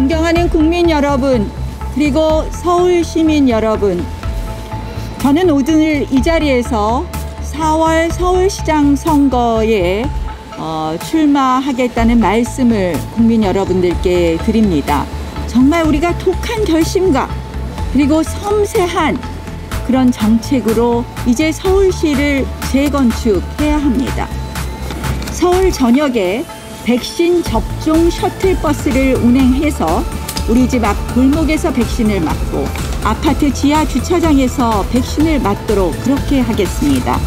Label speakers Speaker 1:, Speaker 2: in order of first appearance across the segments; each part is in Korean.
Speaker 1: 존경하는 국민 여러분, 그리고 서울 시민 여러분, 저는 오늘 이 자리에서 4월 서울시장 선거에 출마하겠다는 말씀을 국민 여러분들께 드립니다. 정말 우리가 독한 결심과 그리고 섬세한 그런 정책으로 이제 서울시를 재건축해야 합니다. 서울 전역에 백신 접종 셔틀버스를 운행해서 우리 집 앞 골목에서 백신을 맞고 아파트 지하 주차장에서 백신을 맞도록 그렇게 하겠습니다.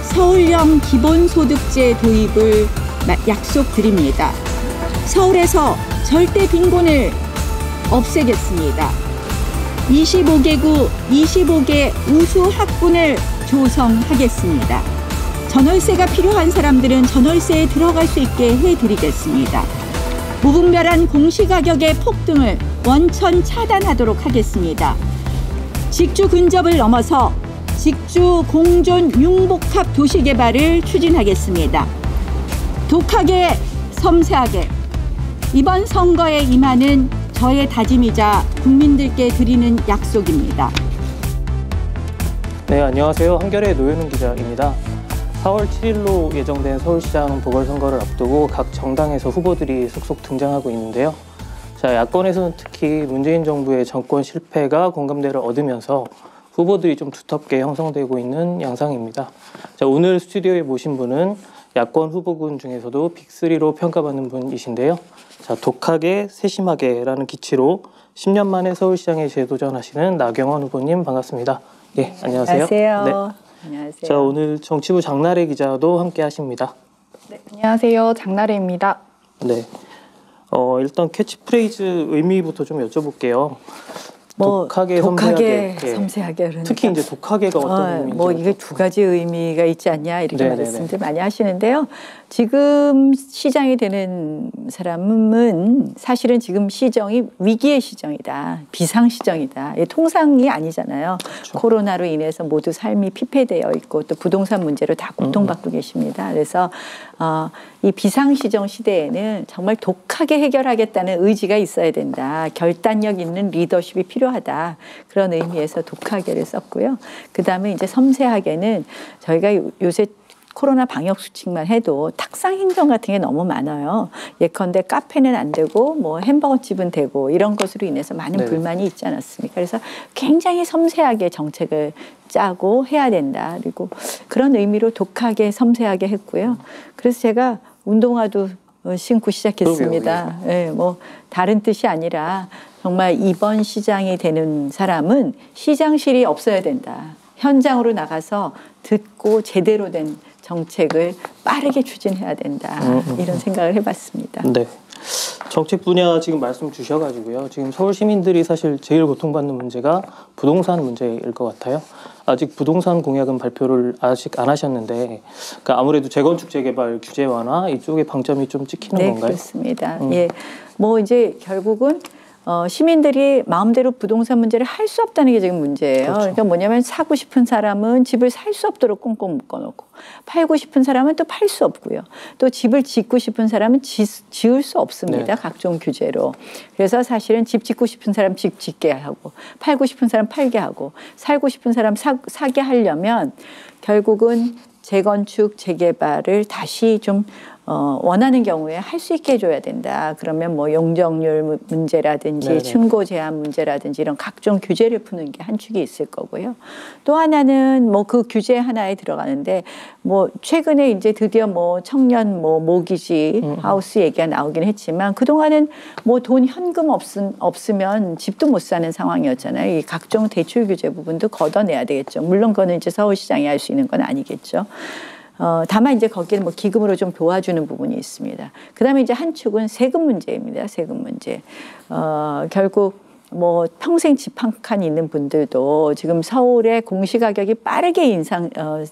Speaker 1: 서울형 기본소득제 도입을 약속드립니다. 서울에서 절대 빈곤을 없애겠습니다. 25개구 25개 우수 학군을 조성하겠습니다. 전월세가 필요한 사람들은 전월세에 들어갈 수 있게 해드리겠습니다. 무분별한 공시가격의 폭등을 원천 차단하도록 하겠습니다. 직주 근접을 넘어서 직주 공존 융복합 도시개발을 추진하겠습니다. 독하게 섬세하게 이번 선거에 임하는 저의 다짐이자 국민들께 드리는 약속입니다.
Speaker 2: 네, 안녕하세요. 한겨레 노현웅 기자입니다. 4월 7일로 예정된 서울시장 보궐선거를 앞두고 각 정당에서 후보들이 속속 등장하고 있는데요. 자, 야권에서는 특히 문재인 정부의 정권 실패가 공감대를 얻으면서 후보들이 좀 두텁게 형성되고 있는 양상입니다. 자, 오늘 스튜디오에 모신 분은 야권 후보군 중에서도 빅3로 평가받는 분이신데요. 자, 독하게 세심하게라는 기치로 10년 만에 서울시장에 재도전하시는 나경원 후보님 반갑습니다. 예, 안녕하세요.
Speaker 1: 안녕하세요.
Speaker 2: 네.
Speaker 1: 안녕하세요.
Speaker 2: 자, 오늘 정치부 장나래 기자도 함께 하십니다.
Speaker 3: 네, 안녕하세요. 장나래입니다.
Speaker 2: 네. 일단 캐치프레이즈 의미부터 좀 여쭤볼게요. 독하게 섬세하게.
Speaker 1: 섬세하게.
Speaker 2: 특히 이제 독하게가 어떤 의미인지.
Speaker 1: 이게 두 가지 의미가 있지 않냐 이렇게
Speaker 2: 네네네.
Speaker 1: 말씀들 많이 하시는데요. 지금 시장이 되는 사람은 사실은 지금 시정이 위기의 시정이다. 비상 시정이다. 통상이 아니잖아요.
Speaker 2: 그렇죠.
Speaker 1: 코로나로 인해서 모두 삶이 피폐되어 있고 또 부동산 문제로 다 고통받고 계십니다. 그래서 이 비상 시정 시대에는 정말 독하게 해결하겠다는 의지가 있어야 된다. 결단력 있는 리더십이 필요하다. 그런 의미에서 독하게를 썼고요. 그다음에 이제 섬세하게는 저희가 요새 코로나 방역 수칙만 해도 탁상 행정 같은 게 너무 많아요. 예컨대 카페는 안 되고 뭐 햄버거 집은 되고 이런 것으로 인해서 많은 불만이 있지 않았습니까? 그래서 굉장히 섬세하게 정책을 짜고 해야 된다. 그리고 그런 의미로 독하게 섬세하게 했고요. 그래서 제가 운동화도 신고 시작했습니다. 네, 뭐 다른 뜻이 아니라 정말 이번 시장이 되는 사람은 시장실이 없어야 된다. 현장으로 나가서 듣고 제대로 된 정책을 빠르게 추진해야 된다. 이런 생각을 해봤습니다.
Speaker 2: 네. 정책 분야 지금 말씀 주셔가지고요. 지금 서울 시민들이 사실 제일 고통받는 문제가 부동산 문제일 것 같아요. 아직 부동산 공약은 발표를 아직 안 하셨는데, 그러니까 아무래도 재건축 재개발 규제 완화 이쪽에 방점이 좀 찍히는 건가요?
Speaker 1: 네, 그렇습니다. 예, 뭐 이제 결국은 시민들이 마음대로 부동산 문제를 할 수 없다는 게 지금 문제예요.
Speaker 2: 그렇죠.
Speaker 1: 그러니까 뭐냐면 사고 싶은 사람은 집을 살 수 없도록 꽁꽁 묶어놓고 팔고 싶은 사람은 또 팔 수 없고요. 또 집을 짓고 싶은 사람은 지을 수 없습니다.
Speaker 2: 네.
Speaker 1: 각종 규제로. 그래서 사실은 집 짓고 싶은 사람 집 짓게 하고 팔고 싶은 사람 팔게 하고 살고 싶은 사람 사게 하려면 결국은 재건축, 재개발을 다시 좀 원하는 경우에 할 수 있게 해줘야 된다. 그러면 뭐 용적률 문제라든지
Speaker 2: 네네.
Speaker 1: 층고 제한 문제라든지 이런 각종 규제를 푸는 게 한 축이 있을 거고요. 또 하나는 뭐 그 규제 하나에 들어가는데 뭐 최근에 이제 드디어 뭐 청년 뭐 모기지 하우스 얘기가 나오긴 했지만 그동안은 뭐 돈 현금 없으면 집도 못 사는 상황이었잖아요. 이 각종 대출 규제 부분도 걷어내야 되겠죠. 물론 그거는 이제 서울시장이 할 수 있는 건 아니겠죠. 다만 이제 거기에 뭐 기금으로 좀 도와주는 부분이 있습니다. 그다음에 이제 한 축은 세금 문제입니다. 세금 문제. 결국 뭐 평생 집 한 칸 있는 분들도 지금 서울의 공시가격이 빠르게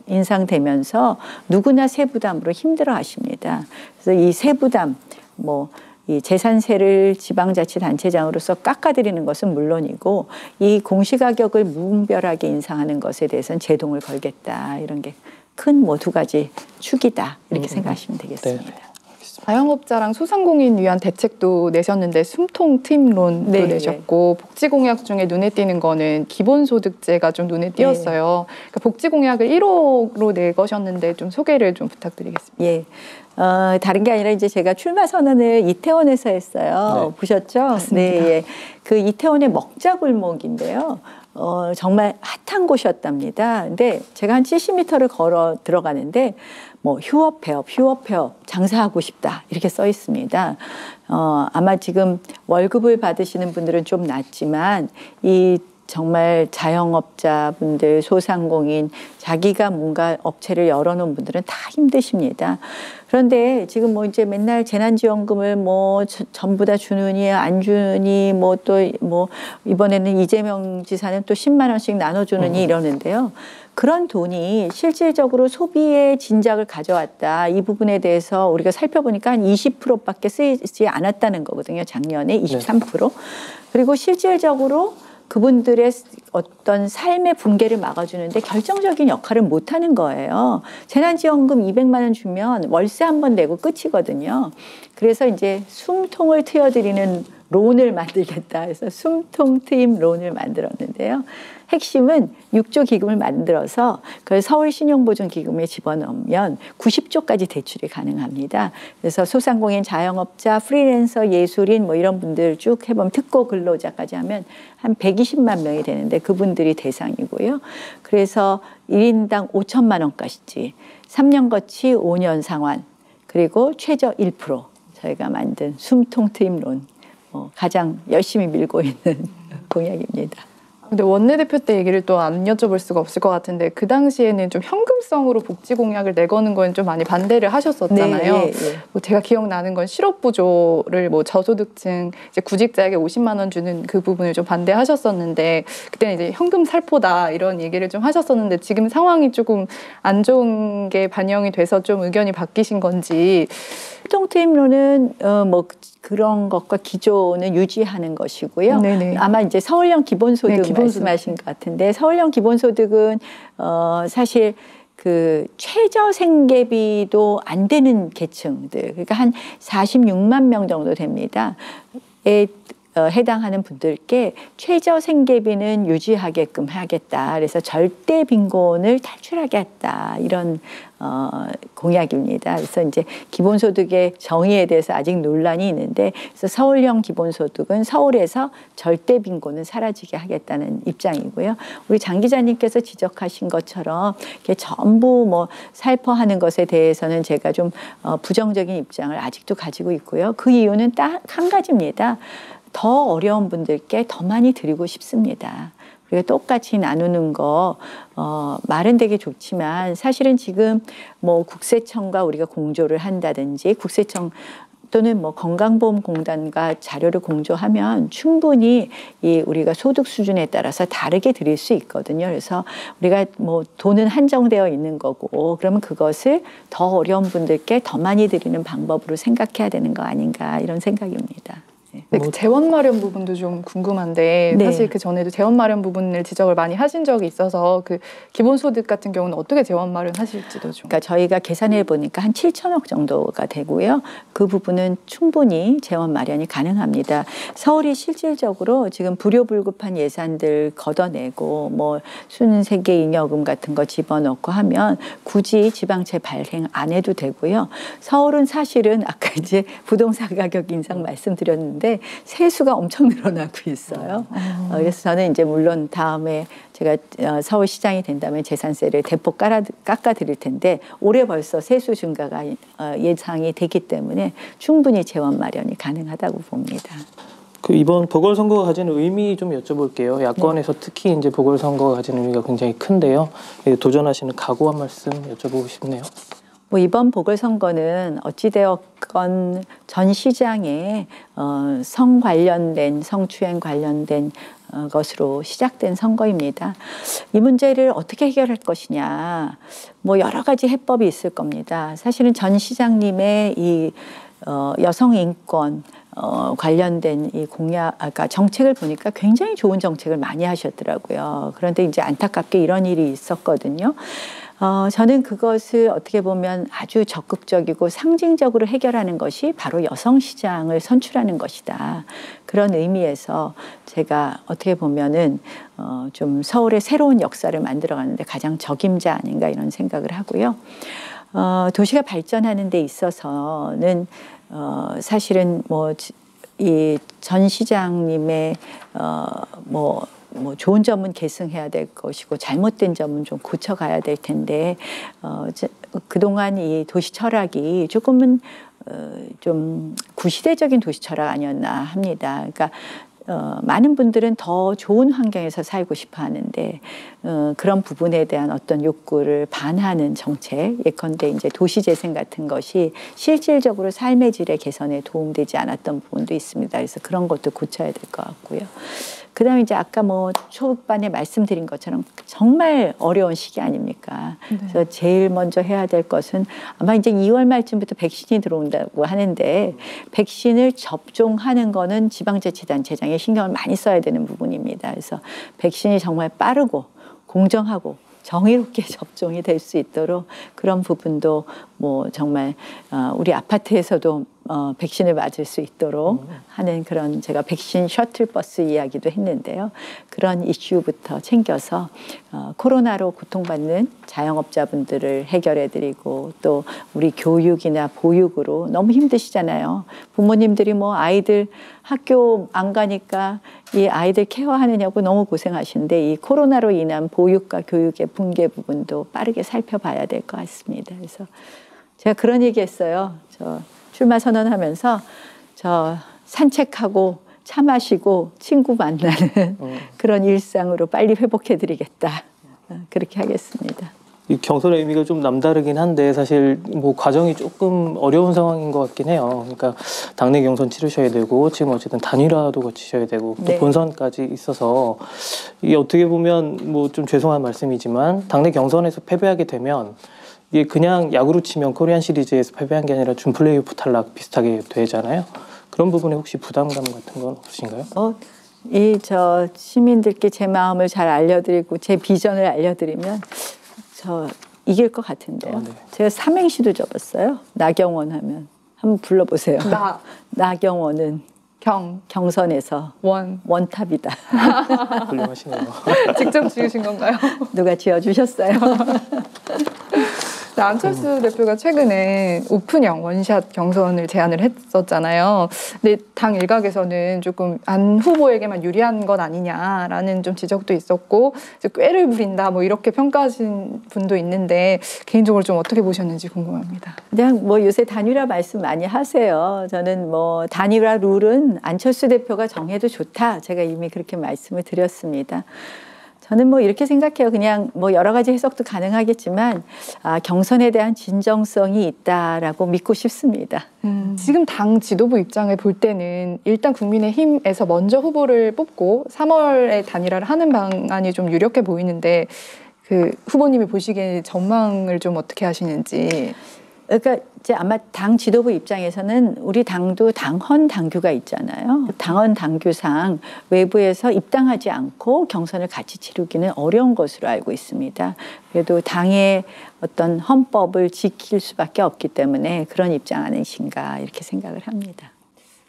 Speaker 1: 인상되면서 누구나 세부담으로 힘들어하십니다. 그래서 이 세부담 뭐 이 재산세를 지방자치단체장으로서 깎아드리는 것은 물론이고 이 공시가격을 무분별하게 인상하는 것에 대해서는 제동을 걸겠다. 이런 게 큰 뭐 두 가지 축이다. 이렇게 생각하시면 되겠습니다.
Speaker 2: 네, 알겠습니다.
Speaker 3: 자영업자랑 소상공인 위한 대책도 내셨는데 숨통 트임론도
Speaker 1: 네,
Speaker 3: 내셨고 복지 공약 중에 눈에 띄는 거는 기본소득제가 좀 눈에 띄었어요. 그러니까 복지 공약을 1호로 내거셨는데 좀 소개를 좀 부탁드리겠습니다.
Speaker 1: 예. 다른 게 아니라 이제 제가 출마 선언을 이태원에서 했어요.
Speaker 2: 네.
Speaker 1: 보셨죠?
Speaker 3: 맞습니다.
Speaker 1: 네. 예. 그 이태원의 먹자골목인데요. 정말 핫한 곳이었답니다. 근데 제가 한 70m를 걸어 들어가는데 뭐 휴업 폐업 장사하고 싶다 이렇게 써 있습니다. 아마 지금 월급을 받으시는 분들은 좀 낫지만 이 정말 자영업자분들, 소상공인, 자기가 뭔가 업체를 열어놓은 분들은 다 힘드십니다. 그런데 지금 뭐 이제 맨날 재난지원금을 뭐 전부 다 주느니 안 주느니 뭐 또 뭐 이번에는 이재명 지사는 또 10만 원씩 나눠주느니 이러는데요. 그런 돈이 실질적으로 소비의 진작을 가져왔다. 이 부분에 대해서 우리가 살펴보니까 한 20%밖에 쓰이지 않았다는 거거든요. 작년에 23%. 그리고 실질적으로 그분들의 어떤 삶의 붕괴를 막아주는데 결정적인 역할을 못하는 거예요. 재난지원금 200만 원 주면 월세 한 번 내고 끝이거든요. 그래서 이제 숨통을 트여드리는 론을 만들겠다 해서 숨통 트임 론을 만들었는데요. 핵심은 6조 기금을 만들어서 그걸 서울신용보증기금에 집어넣으면 90조까지 대출이 가능합니다. 그래서 소상공인, 자영업자, 프리랜서, 예술인 뭐 이런 분들 쭉 해보면 특고 근로자까지 하면 한 120만 명이 되는데 그분들이 대상이고요. 그래서 1인당 5천만 원까지 3년 거치 5년 상환 그리고 최저 1% 저희가 만든 숨통 트임론 가장 열심히 밀고 있는 공약입니다.
Speaker 3: 근데 원내대표 때 얘기를 또 안 여쭤볼 수가 없을 것 같은데 그 당시에는 좀 현금성으로 복지 공약을 내거는 건 좀 많이 반대를 하셨었잖아요.
Speaker 1: 네, 예.
Speaker 3: 뭐 제가 기억나는 건 실업부조를 뭐 저소득층 이제 구직자에게 50만 원 주는 그 부분을 좀 반대하셨었는데 그때는 이제 현금 살포다 이런 얘기를 좀 하셨었는데 지금 상황이 조금 안 좋은 게 반영이 돼서 좀 의견이 바뀌신 건지.
Speaker 1: 숨통트임론은 뭐 그런 것과 기조는 유지하는 것이고요.
Speaker 3: 네네.
Speaker 1: 아마 이제 서울형 기본소득
Speaker 3: 네,
Speaker 1: 말씀하신 것 같은데 서울형 기본소득은 사실 그 최저 생계비도 안 되는 계층들 그러니까 한 46만 명 정도 됩니다. 해당하는 분들께 최저 생계비는 유지하게끔 하겠다. 그래서 절대 빈곤을 탈출하겠다. 이런 공약입니다. 그래서 이제 기본소득의 정의에 대해서 아직 논란이 있는데 그래서 서울형 기본소득은 서울에서 절대 빈곤은 사라지게 하겠다는 입장이고요. 우리 장 기자님께서 지적하신 것처럼 이렇게 전부 뭐 살포하는 것에 대해서는 제가 좀 부정적인 입장을 아직도 가지고 있고요. 그 이유는 딱 한 가지입니다. 더 어려운 분들께 더 많이 드리고 싶습니다. 우리가 똑같이 나누는 거 말은 되게 좋지만 사실은 지금 뭐 국세청과 우리가 공조를 한다든지 국세청 또는 뭐 건강보험공단과 자료를 공조하면 충분히 우리가 소득 수준에 따라서 다르게 드릴 수 있거든요. 그래서 우리가 뭐 돈은 한정되어 있는 거고 그러면 그것을 더 어려운 분들께 더 많이 드리는 방법으로 생각해야 되는 거 아닌가 이런 생각입니다.
Speaker 3: 네, 그 재원 마련 부분도 좀 궁금한데
Speaker 1: 네.
Speaker 3: 사실 그 전에도 재원 마련 부분을 지적을 많이 하신 적이 있어서 그 기본소득 같은 경우는 어떻게 재원 마련하실지도 좀.
Speaker 1: 그러니까 저희가 계산해 보니까 한 7천억 정도가 되고요. 그 부분은 충분히 재원 마련이 가능합니다. 서울이 실질적으로 지금 불효불급한 예산들 걷어내고 뭐 순세계 잉여금 같은 거 집어넣고 하면 굳이 지방채 발행 안 해도 되고요. 서울은 사실은 아까 이제 부동산 가격 인상 말씀드렸는데 세수가 엄청 늘어나고 있어요. 그래서 저는 이제 물론 다음에 제가 서울시장이 된다면 재산세를 대폭 깎아 드릴 텐데 올해 벌써 세수 증가가 예상이 되기 때문에 충분히 재원 마련이 가능하다고 봅니다.
Speaker 2: 그 이번 보궐선거가 가지는 의미 좀 여쭤볼게요. 야권에서 특히 이제 보궐선거가 가지는 의미가 굉장히 큰데요. 도전하시는 각오 한 말씀 여쭤보고 싶네요.
Speaker 1: 뭐 이번 보궐선거는 어찌되었건 전 시장에 성 관련된 성추행 관련된 것으로 시작된 선거입니다. 이 문제를 어떻게 해결할 것이냐 뭐 여러 가지 해법이 있을 겁니다. 사실은 전 시장님의 이 여성 인권 관련된 이 그러니까 정책을 보니까 굉장히 좋은 정책을 많이 하셨더라고요. 그런데 이제 안타깝게 이런 일이 있었거든요. 저는 그것을 어떻게 보면 아주 적극적이고 상징적으로 해결하는 것이 바로 여성시장을 선출하는 것이다. 그런 의미에서 제가 어떻게 보면은 좀 서울의 새로운 역사를 만들어가는데 가장 적임자 아닌가 이런 생각을 하고요. 도시가 발전하는 데 있어서는 사실은 뭐 이 전 시장님의 뭐 좋은 점은 계승해야 될 것이고 잘못된 점은 좀 고쳐가야 될 텐데 그동안 이 도시 철학이 조금은 좀 구시대적인 도시 철학 아니었나 합니다. 그러니까 많은 분들은 더 좋은 환경에서 살고 싶어 하는데 그런 부분에 대한 어떤 욕구를 반하는 정책, 예컨대 이제 도시재생 같은 것이 실질적으로 삶의 질의 개선에 도움되지 않았던 부분도 있습니다. 그래서 그런 것도 고쳐야 될 것 같고요. 그다음에 이제 아까 뭐 초반에 말씀드린 것처럼 정말 어려운 시기 아닙니까?
Speaker 3: 네.
Speaker 1: 그래서 제일 먼저 해야 될 것은 아마 이제 2월 말쯤부터 백신이 들어온다고 하는데 백신을 접종하는 거는 지방자치단체장이 신경을 많이 써야 되는 부분입니다. 그래서 백신이 정말 빠르고 공정하고 정의롭게 접종이 될 수 있도록 그런 부분도 뭐 정말 우리 아파트에서도 백신을 맞을 수 있도록 하는 그런 제가 백신 셔틀버스 이야기도 했는데요. 그런 이슈부터 챙겨서 코로나로 고통받는 자영업자분들을 해결해드리고 또 우리 교육이나 보육으로 너무 힘드시잖아요. 부모님들이 뭐 아이들 학교 안 가니까 이 아이들 케어하느냐고 너무 고생하시는데 이 코로나로 인한 보육과 교육의 붕괴 부분도 빠르게 살펴봐야 될 것 같습니다. 그래서 제가 그런 얘기했어요. 저 출마 선언하면서 저 산책하고 차 마시고 친구 만나는 그런 일상으로 빨리 회복해드리겠다. 그렇게 하겠습니다.
Speaker 2: 이 경선의 의미가 좀 남다르긴 한데 사실 뭐 과정이 조금 어려운 상황인 것 같긴 해요. 그러니까 당내 경선 치르셔야 되고 지금 어쨌든 단일화도 거치셔야 되고 또
Speaker 1: 네.
Speaker 2: 본선까지 있어서 이게 어떻게 보면 뭐 좀 죄송한 말씀이지만 당내 경선에서 패배하게 되면 이게 그냥 야구로 치면 코리안 시리즈에서 패배한 게 아니라 준 플레이오프 탈락 비슷하게 되잖아요. 그런 부분에 혹시 부담감 같은 건 없으신가요?
Speaker 1: 이 저 시민들께 제 마음을 잘 알려드리고 제 비전을 알려드리면 저 이길 것 같은데요.
Speaker 2: 네.
Speaker 1: 제가 삼행시도 접었어요. 나경원 하면 한번 불러보세요. 나경원은 경선에서 원탑이다.
Speaker 2: 훌륭하시네요.
Speaker 3: 직접 지으신 건가요?
Speaker 1: 누가 지어주셨어요?
Speaker 3: 안철수 대표가 최근에 오픈형 원샷 경선을 제안을 했었잖아요. 근데 당 일각에서는 조금 안 후보에게만 유리한 건 아니냐라는 좀 지적도 있었고 꾀를 부린다 뭐 이렇게 평가하신 분도 있는데 개인적으로 좀 어떻게 보셨는지 궁금합니다.
Speaker 1: 그냥 뭐 요새 단일화 말씀 많이 하세요. 저는 뭐 단일화 룰은 안철수 대표가 정해도 좋다. 제가 이미 그렇게 말씀을 드렸습니다. 저는 뭐 이렇게 생각해요. 그냥 뭐 여러 가지 해석도 가능하겠지만 경선에 대한 진정성이 있다라고 믿고 싶습니다.
Speaker 3: 지금 당 지도부 입장을 볼 때는 일단 국민의힘에서 먼저 후보를 뽑고 3월에 단일화를 하는 방안이 좀 유력해 보이는데 그 후보님이 보시기에 전망을 좀 어떻게 하시는지.
Speaker 1: 그러니까 이제 아마 당 지도부 입장에서는 우리 당도 당헌 당규가 있잖아요. 당헌 당규상 외부에서 입당하지 않고 경선을 같이 치르기는 어려운 것으로 알고 있습니다. 그래도 당의 어떤 헌법을 지킬 수밖에 없기 때문에 그런 입장 아니신가 이렇게 생각을 합니다.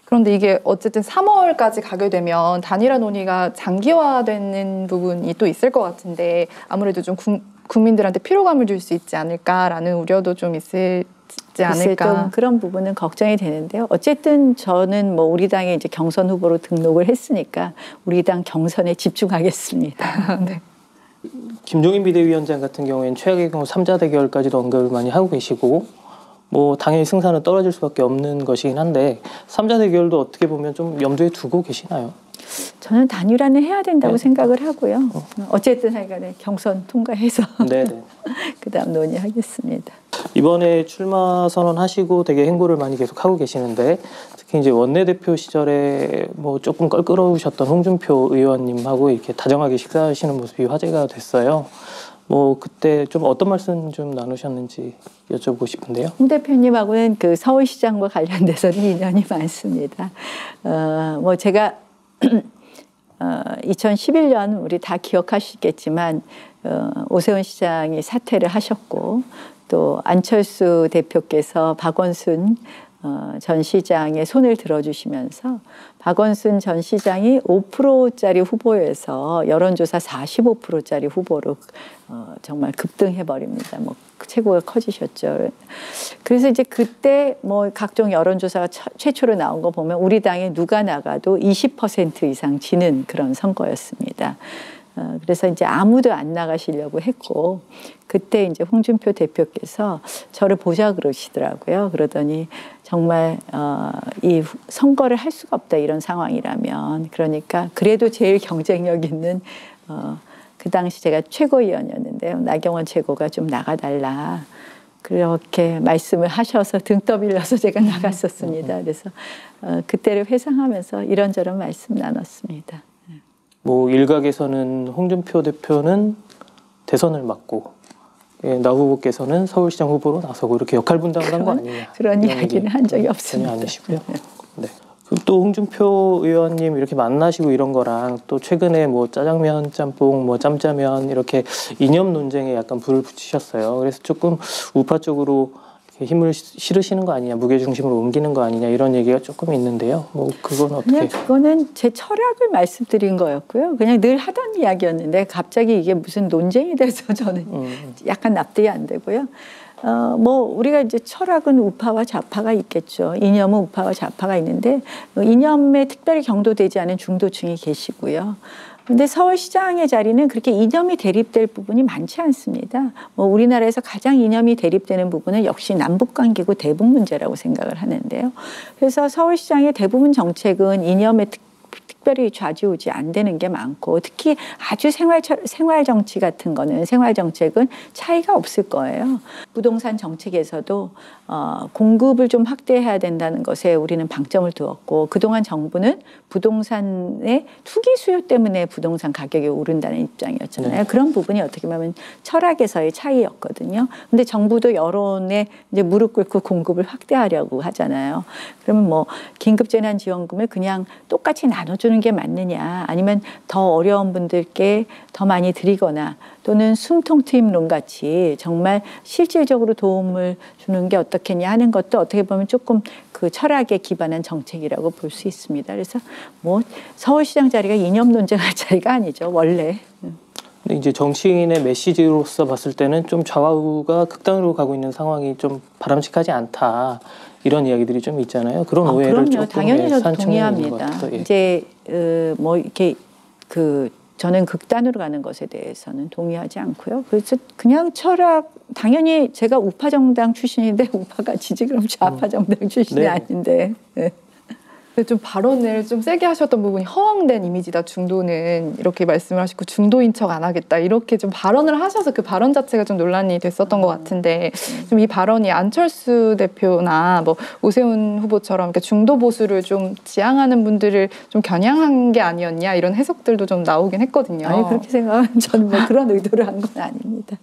Speaker 3: 그런데 이게 어쨌든 3월까지 가게 되면 단일화 논의가 장기화되는 부분이 또 있을 것 같은데 아무래도 좀 국민들한테 피로감을 줄 수 있지 않을까라는 우려도 좀 있지 않을까.
Speaker 1: 좀 그런 부분은 걱정이 되는데요. 어쨌든 저는 뭐 우리 당에 이제 경선 후보로 등록을 했으니까 우리 당 경선에 집중하겠습니다.
Speaker 3: 네.
Speaker 2: 김종인 비대위원장 같은 경우에는 최악의 경우 3자 대결까지도 언급을 많이 하고 계시고 뭐 당연히 승산은 떨어질 수밖에 없는 것이긴 한데 3자 대결도 어떻게 보면 좀 염두에 두고 계시나요?
Speaker 1: 저는 단일화는 해야 된다고 생각을 하고요. 어쨌든 하여간에 경선 통과해서 그다음 논의하겠습니다.
Speaker 2: 이번에 출마 선언하시고 되게 행보를 많이 계속 하고 계시는데 특히 이제 원내대표 시절에 뭐 조금 껄끄러우셨던 홍준표 의원님하고 이렇게 다정하게 식사하시는 모습이 화제가 됐어요. 뭐 그때 좀 어떤 말씀 좀 나누셨는지 여쭤보고 싶은데요.
Speaker 1: 홍 대표님하고는 그 서울시장과 관련돼서는 인연이 많습니다. 뭐 제가 2011년 우리 다 기억하시겠지만 오세훈 시장이 사퇴를 하셨고 또 안철수 대표께서 박원순 전 시장의 손을 들어주시면서 박원순 전 시장이 5%짜리 후보에서 여론조사 45%짜리 후보로 정말 급등해버립니다. 뭐 최고가 커지셨죠. 그래서 이제 그때 뭐 각종 여론조사가 최초로 나온 거 보면 우리 당에 누가 나가도 20% 이상 지는 그런 선거였습니다. 그래서 이제 아무도 안 나가시려고 했고 그때 이제 홍준표 대표께서 저를 보자 그러시더라고요. 그러더니 정말 이 선거를 할 수가 없다 이런 상황이라면 그러니까 그래도 제일 경쟁력 있는 그 당시 제가 최고위원이었는데요. 나경원 최고가 좀 나가달라. 그렇게 말씀을 하셔서 등 떠밀려서 제가 나갔었습니다. 그래서 그때를 회상하면서 이런저런 말씀 나눴습니다.
Speaker 2: 뭐 일각에서는 홍준표 대표는 대선을 맡고 나 후보께서는 서울시장 후보로 나서고 이렇게 역할 분담을 한 거 아니냐
Speaker 1: 그런 이야기는 한 적이 없습니다.
Speaker 2: 전혀 아니시고요. 네. 또 홍준표 의원님 이렇게 만나시고 이런 거랑 또 최근에 뭐 짜장면, 짬뽕, 뭐 짬짜면 이렇게 이념 논쟁에 약간 불을 붙이셨어요. 그래서 조금 우파 쪽으로 힘을 실으시는 거 아니냐, 무게중심으로 옮기는 거 아니냐 이런 얘기가 조금 있는데요. 뭐 그건 어떻게?
Speaker 1: 그냥 그거는 제 철학을 말씀드린 거였고요. 그냥 늘 하던 이야기였는데 갑자기 이게 무슨 논쟁이 돼서 저는 약간 납득이 안 되고요. 뭐 우리가 이제 철학은 우파와 좌파가 있겠죠. 이념은 우파와 좌파가 있는데 이념에 특별히 경도되지 않은 중도층이 계시고요. 근데 서울시장의 자리는 그렇게 이념이 대립될 부분이 많지 않습니다. 뭐 우리나라에서 가장 이념이 대립되는 부분은 역시 남북관계고 대북 문제라고 생각을 하는데요. 그래서 서울시장의 대부분 정책은 이념에 특별히 좌지우지 안 되는 게 많고 특히 아주 생활 정치 같은 거는 생활 정책은 차이가 없을 거예요. 부동산 정책에서도 공급을 좀 확대해야 된다는 것에 우리는 방점을 두었고 그동안 정부는 부동산의 투기 수요 때문에 부동산 가격이 오른다는 입장이었잖아요. 그런 부분이 어떻게 보면 철학에서의 차이였거든요. 근데 정부도 여론에 이제 무릎 꿇고 공급을 확대하려고 하잖아요. 그러면 뭐 긴급재난지원금을 그냥 똑같이 나눠주는 게 맞느냐 아니면 더 어려운 분들께 더 많이 드리거나 또는 숨통트임론 같이 정말 실질적으로 도움을 주는 게 어떻겠냐 하는 것도 어떻게 보면 조금 그 철학에 기반한 정책이라고 볼 수 있습니다. 그래서 뭐 서울시장 자리가 이념 논쟁할 자리가 아니죠, 원래.
Speaker 2: 근데 이제 정치인의 메시지로서 봤을 때는 좀 좌우가 극단으로 가고 있는 상황이 좀 바람직하지 않다. 이런 이야기들이 좀 있잖아요. 그런 오해를
Speaker 1: 그럼요.
Speaker 2: 조금
Speaker 1: 당연히 저도 동의합니다.
Speaker 2: 예.
Speaker 1: 이제 뭐 이렇게 저는 극단으로 가는 것에 대해서는 동의하지 않고요. 그래서 그냥 철학 당연히 제가 우파 정당 출신인데 우파가 지지 그럼 좌파 정당 출신이
Speaker 2: 네.
Speaker 1: 아닌데. 네.
Speaker 3: 좀 발언을 좀 세게 하셨던 부분이 허황된 이미지다 중도는 이렇게 말씀을 하시고 중도인 척 안 하겠다 이렇게 좀 발언을 하셔서 그 발언 자체가 좀 논란이 됐었던 것 같은데 좀 이 발언이 안철수 대표나 뭐 오세훈 후보처럼 이렇게 중도 보수를 좀 지향하는 분들을 좀 겨냥한 게 아니었냐 이런 해석들도 좀 나오긴 했거든요.
Speaker 1: 아니 그렇게 생각하면 저는 뭐 그런 의도를 한 건 아닙니다.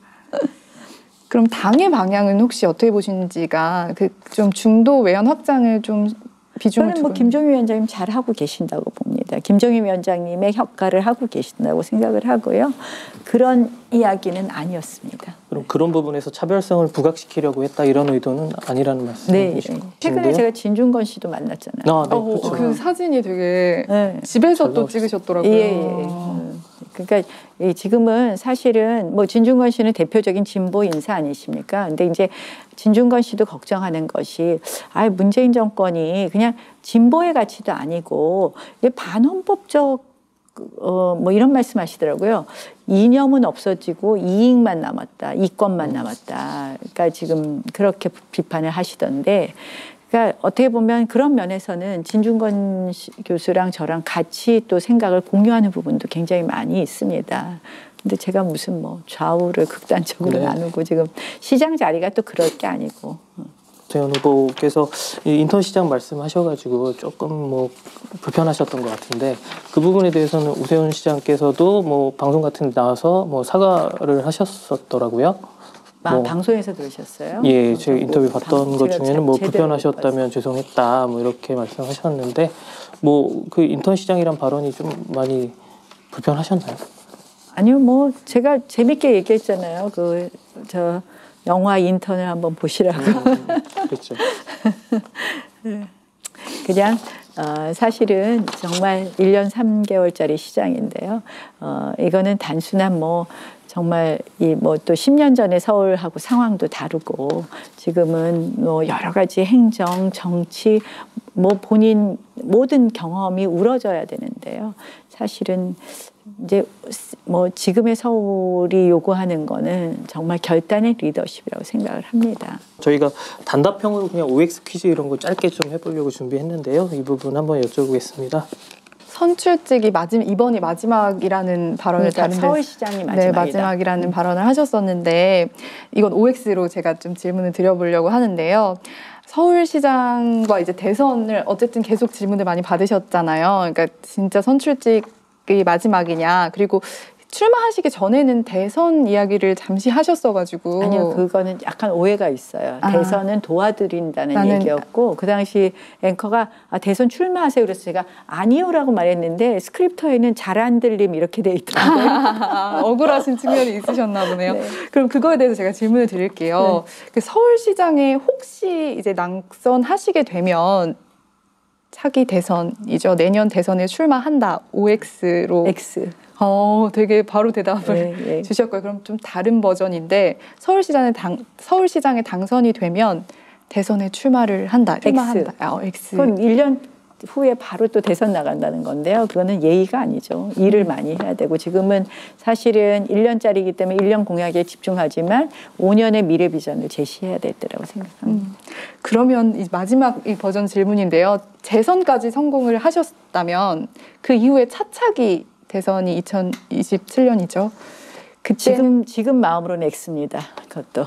Speaker 3: 그럼 당의 방향은 혹시 어떻게 보시는지가 그 좀 중도 외연 확장을 좀 비중을
Speaker 1: 저는 뭐 김종인 위원장님 잘 하고 계신다고 봅니다. 김종인 위원장님의 역할을 하고 계신다고 생각을 하고요. 그런 이야기는 아니었습니다.
Speaker 2: 그럼 그런 부분에서 차별성을 부각시키려고 했다 이런 의도는 아니라는 말씀이신가요?
Speaker 1: 네. 최근에 제가 진중권 씨도 만났잖아요.
Speaker 2: 네, 그렇죠.
Speaker 3: 그 사진이 되게
Speaker 1: 네.
Speaker 3: 집에서 또 찍으셨더라고요.
Speaker 1: 예. 그러니까 지금은 사실은 뭐 진중권 씨는 대표적인 진보 인사 아니십니까? 근데 이제 진중권 씨도 걱정하는 것이 문재인 정권이 그냥 진보의 가치도 아니고 반헌법적 뭐 이런 말씀하시더라고요. 이념은 없어지고 이익만 남았다, 이권만 남았다. 그러니까 지금 그렇게 비판을 하시던데. 그러니까 어떻게 보면 그런 면에서는 진중권 교수랑 저랑 같이 또 생각을 공유하는 부분도 굉장히 많이 있습니다. 근데 제가 무슨 뭐 좌우를 극단적으로 나누고 지금 시장 자리가 또 그럴 게 아니고.
Speaker 2: 오세훈 후보께서 인턴 시장 말씀하셔가지고 조금 뭐 불편하셨던 것 같은데 그 부분에 대해서는 오세훈 시장께서도 뭐 방송 같은 데 나와서 뭐 사과를 하셨었더라고요. 뭐,
Speaker 1: 방송에서 들으셨어요?
Speaker 2: 예, 제가 인터뷰 봤던 것 중에는 뭐 불편하셨다면 죄송했다 뭐 이렇게 말씀하셨는데 뭐 그 인턴 시장이란 발언이 좀 많이 불편하셨나요?
Speaker 1: 아니요, 뭐 제가 재밌게 얘기했잖아요. 저 영화 인턴을 한번 보시라고.
Speaker 2: 그렇죠.
Speaker 1: 그냥 사실은 정말 1년 3개월짜리 시장인데요. 이거는 단순한 뭐 정말 이 뭐 또 10년 전에 서울하고 상황도 다르고 지금은 뭐 여러 가지 행정, 정치, 뭐 본인 모든 경험이 우러져야 되는데요. 사실은 이제 뭐 지금의 서울이 요구하는 거는 정말 결단의 리더십이라고 생각을 합니다.
Speaker 2: 저희가 단답형으로 그냥 OX 퀴즈 이런 거 짧게 좀 해보려고 준비했는데요. 이 부분 한번 여쭤보겠습니다.
Speaker 3: 선출직이 이번이 마지막이라는 발언을
Speaker 1: 그러니까
Speaker 3: 다른
Speaker 1: 서울시장이 마지막이다.
Speaker 3: 네, 마지막이라는 발언을 하셨었는데 이건 OX로 제가 좀 질문을 드려보려고 하는데요. 서울시장과 이제 대선을 어쨌든 계속 질문을 많이 받으셨잖아요. 그러니까 진짜 선출직이 마지막이냐, 그리고 출마하시기 전에는 대선 이야기를 잠시 하셨어가지고.
Speaker 1: 아니요, 그거는 약간 오해가 있어요. 대선은 도와드린다는 얘기였고 그 당시 앵커가 대선 출마하세요 그래서 제가 아니요라고 말했는데 스크립터에는 잘 안 들림 이렇게 돼 있던데.
Speaker 3: 억울하신 측면이 있으셨나 보네요.
Speaker 1: 네.
Speaker 3: 그럼 그거에 대해서 제가 질문을 드릴게요.
Speaker 1: 네.
Speaker 3: 그 서울시장에 혹시 이제 당선하시게 되면 차기 대선이죠. 내년 대선에 출마한다. OX로.
Speaker 1: X.
Speaker 3: 되게 바로 대답을 주셨고요. 그럼 좀 다른 버전인데 서울시장에 당선이 되면 대선에 출마한다.
Speaker 1: X.
Speaker 3: X.
Speaker 1: 그럼 1년 후에 바로 또 대선 나간다는 건데요. 그거는 예의가 아니죠. 일을 많이 해야 되고 지금은 사실은 1년짜리이기 때문에 1년 공약에 집중하지만 5년의 미래 비전을 제시해야 될 때라고 생각합니다.
Speaker 3: 그러면 이 마지막 이 버전 질문인데요. 재선까지 성공을 하셨다면 그 이후에 차차기 대선이 2027년이죠.
Speaker 1: 지금 마음으로는 X입니다. 그것도.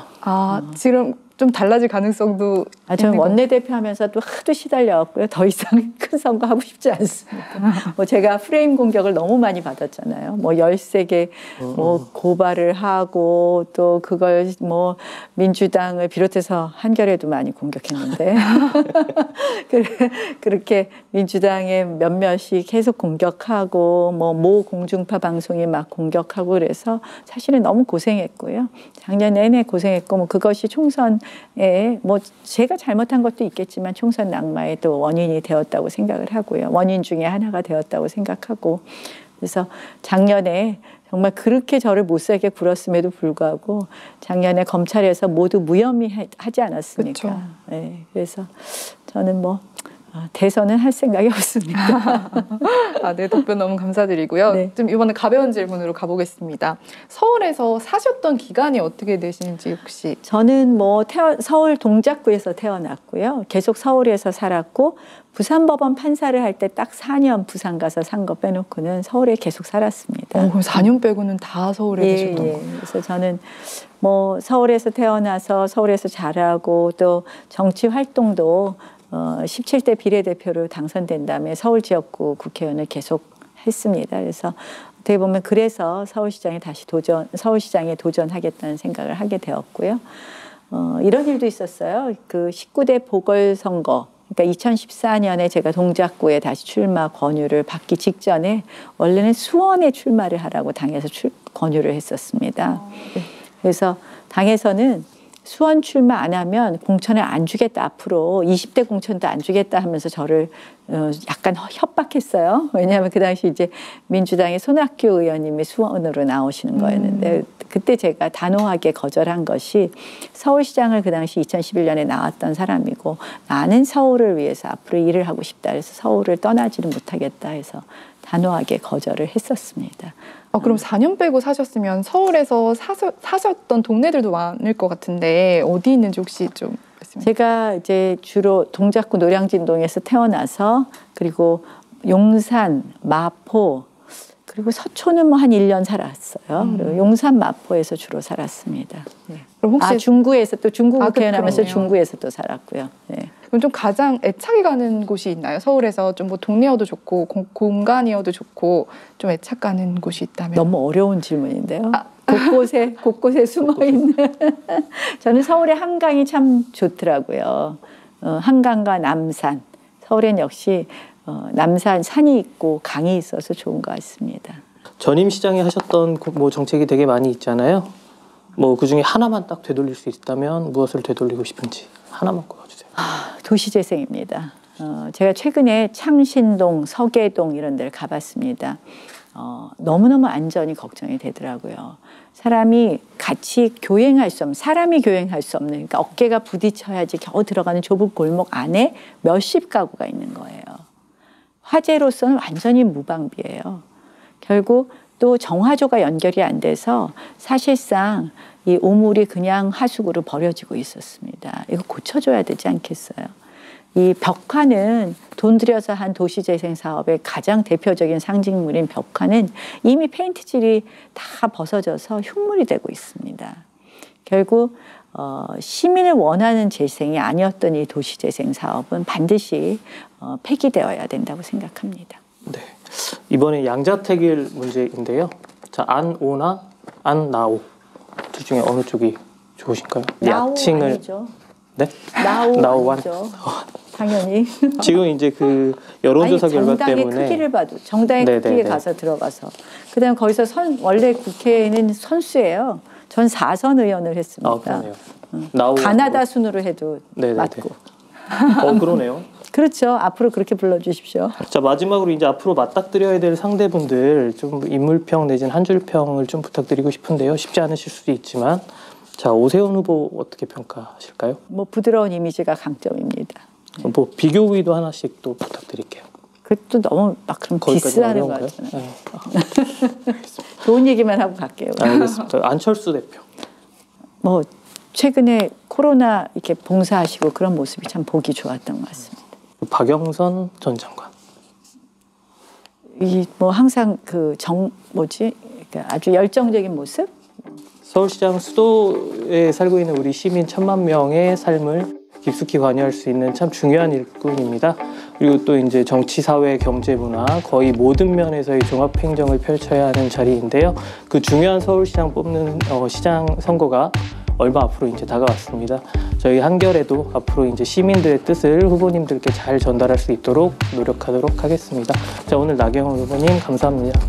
Speaker 3: 지금 좀 달라질 가능성도.
Speaker 1: 저는 원내대표 하면서 또 하도 시달려왔고요. 더 이상 큰 선거 하고 싶지 않습니다. 뭐 제가 프레임 공격을 너무 많이 받았잖아요. 뭐 13개 뭐 고발을 하고 또 그걸 뭐 민주당을 비롯해서 한겨레도 많이 공격했는데 그렇게 민주당의 몇몇이 계속 공격하고 모 공중파 방송이 막 공격하고 그래서 사실은 너무 고생했고요. 작년 내내 고생했고 뭐 그것이 총선에 뭐 제가 잘못한 것도 있겠지만 총선 낙마의 또 원인이 되었다고 생각을 하고요. 원인 중에 하나가 되었다고 생각하고 그래서 작년에 정말 그렇게 저를 못살게 굴었음에도 불구하고 작년에 검찰에서 모두 무혐의 하지 않았습니까? 네, 그래서 저는 뭐 대선은 할 생각이 없습니다.
Speaker 3: 네, 답변 너무 감사드리고요.
Speaker 1: 네.
Speaker 3: 좀 이번에 가벼운 질문으로 가보겠습니다. 서울에서 사셨던 기간이 어떻게 되시는지 혹시?
Speaker 1: 저는 뭐 서울 동작구에서 태어났고요. 계속 서울에서 살았고 부산법원 판사를 할 때 딱 4년 부산 가서 산 거 빼놓고는 서울에 계속 살았습니다.
Speaker 3: 그럼 4년 빼고는 다 서울에 계셨던 거예요?
Speaker 1: 그래서 저는 뭐 서울에서 태어나서 서울에서 자라고 또 정치 활동도 17대 비례대표로 당선된 다음에 서울 지역구 국회의원을 계속 했습니다. 그래서 어떻게 보면 그래서 서울시장에 도전하겠다는 생각을 하게 되었고요. 이런 일도 있었어요. 그 19대 보궐선거, 그러니까 2014년에 제가 동작구에 다시 출마 권유를 받기 직전에 원래는 수원에 출마를 하라고 당에서 권유를 했었습니다. 그래서 당에서는 수원 출마 안 하면 공천을 안 주겠다. 앞으로 20대 공천도 안 주겠다 하면서 저를 약간 협박했어요. 왜냐하면 그 당시 이제 민주당의 손학규 의원님이 수원으로 나오시는 거였는데 그때 제가 단호하게 거절한 것이 서울시장을 그 당시 2011년에 나왔던 사람이고 나는 서울을 위해서 앞으로 일을 하고 싶다. 그래서 서울을 떠나지를 못하겠다 해서 단호하게 거절을 했었습니다.
Speaker 3: 그럼 4년 빼고 사셨으면 서울에서 사셨던 동네들도 많을 것 같은데 어디 있는지 혹시 좀 말씀해 주세요.
Speaker 1: 제가 이제 주로 동작구 노량진동에서 태어나서 그리고 용산, 마포 그리고 서초는 뭐 한 1년 살았어요. 그리고 용산, 마포에서 주로 살았습니다. 네.
Speaker 3: 그럼 혹시
Speaker 1: 중구에서 또 중구 국회의원 하면서
Speaker 3: 그러네요.
Speaker 1: 중구에서 또 살았고요. 네.
Speaker 3: 그럼 좀 가장 애착이 가는 곳이 있나요? 서울에서 좀 뭐 동네여도 좋고 공간이어도 좋고 좀 애착 가는 곳이 있다면?
Speaker 1: 너무 어려운 질문인데요. 곳곳에 숨어 있는. 저는 서울의 한강이 참 좋더라고요. 한강과 남산. 서울엔 역시 남산 산이 있고 강이 있어서 좋은 것 같습니다.
Speaker 2: 전임 시장에 하셨던 뭐 정책이 되게 많이 있잖아요. 뭐 그중에 하나만 딱 되돌릴 수 있다면 무엇을 되돌리고 싶은지 하나만 꼽아주세요.
Speaker 1: 도시재생입니다. 제가 최근에 창신동, 서계동 이런 데를 가봤습니다. 너무너무 안전이 걱정이 되더라고요. 사람이 같이 교행할 수 없는, 사람이 교행할 수 없는, 그러니까 어깨가 부딪혀야지 겨우 들어가는 좁은 골목 안에 몇십 가구가 있는 거예요. 화재로서는 완전히 무방비예요. 결국 또 정화조가 연결이 안 돼서 사실상 이 오물이 그냥 하수구로 버려지고 있었습니다. 이거 고쳐줘야 되지 않겠어요? 이 벽화는 돈 들여서 한 도시재생 사업의 가장 대표적인 상징물인 벽화는 이미 페인트질이 다 벗어져서 흉물이 되고 있습니다. 결국 시민을 원하는 재생이 아니었던 이 도시재생 사업은 반드시 폐기되어야 된다고 생각합니다.
Speaker 2: 네, 이번에 양자택일 문제인데요. 자, 안오나 안나오 둘 중에 어느 쪽이 좋으신가요?
Speaker 1: 나오
Speaker 2: 야칭을
Speaker 1: 아니죠.
Speaker 2: 네?
Speaker 1: 나오 아니죠. 당연히.
Speaker 2: 지금 이제 그 여론조사 결과
Speaker 1: 정당의
Speaker 2: 때문에
Speaker 1: 크기를 봐도 정당의 크기에 가서 들어가서 그다음 거기서 원래 국회는 선수예요. 전 4선 의원을 했습니다.
Speaker 2: 아, 그러네요. 나오
Speaker 1: 가나다 순으로 해도 맞고.
Speaker 2: 그러네요.
Speaker 1: 그렇죠. 앞으로 그렇게 불러주십시오.
Speaker 2: 자, 마지막으로 이제 앞으로 맞닥뜨려야 될 상대분들 좀 인물평 내지는 한 줄평을 좀 부탁드리고 싶은데요. 쉽지 않으실 수도 있지만 자, 오세훈 후보 어떻게 평가하실까요?
Speaker 1: 뭐 부드러운 이미지가 강점입니다.
Speaker 2: 뭐 비교 우위도 하나씩 또 부탁드릴게요.
Speaker 1: 그것도 너무 막 그럼 디스하는 거 같잖아요.
Speaker 2: 네.
Speaker 1: 좋은 얘기만 하고 갈게요.
Speaker 2: 알겠습니다. 안철수 대표.
Speaker 1: 뭐 최근에 코로나 이렇게 봉사하시고 그런 모습이 참 보기 좋았던 것 같습니다.
Speaker 2: 박영선 전 장관.
Speaker 1: 이 뭐 항상 그러니까 아주 열정적인 모습.
Speaker 2: 서울시장 수도에 살고 있는 우리 시민 1,000만 명의 삶을 깊숙이 관여할 수 있는 참 중요한 일꾼입니다. 그리고 또 이제 정치, 사회, 경제, 문화 거의 모든 면에서의 종합 행정을 펼쳐야 하는 자리인데요. 그 중요한 서울시장 뽑는 시장 선거가 얼마 앞으로 이제 다가왔습니다. 저희 한겨레도 앞으로 이제 시민들의 뜻을 후보님들께 잘 전달할 수 있도록 노력하도록 하겠습니다. 자, 오늘 나경원 후보님 감사합니다.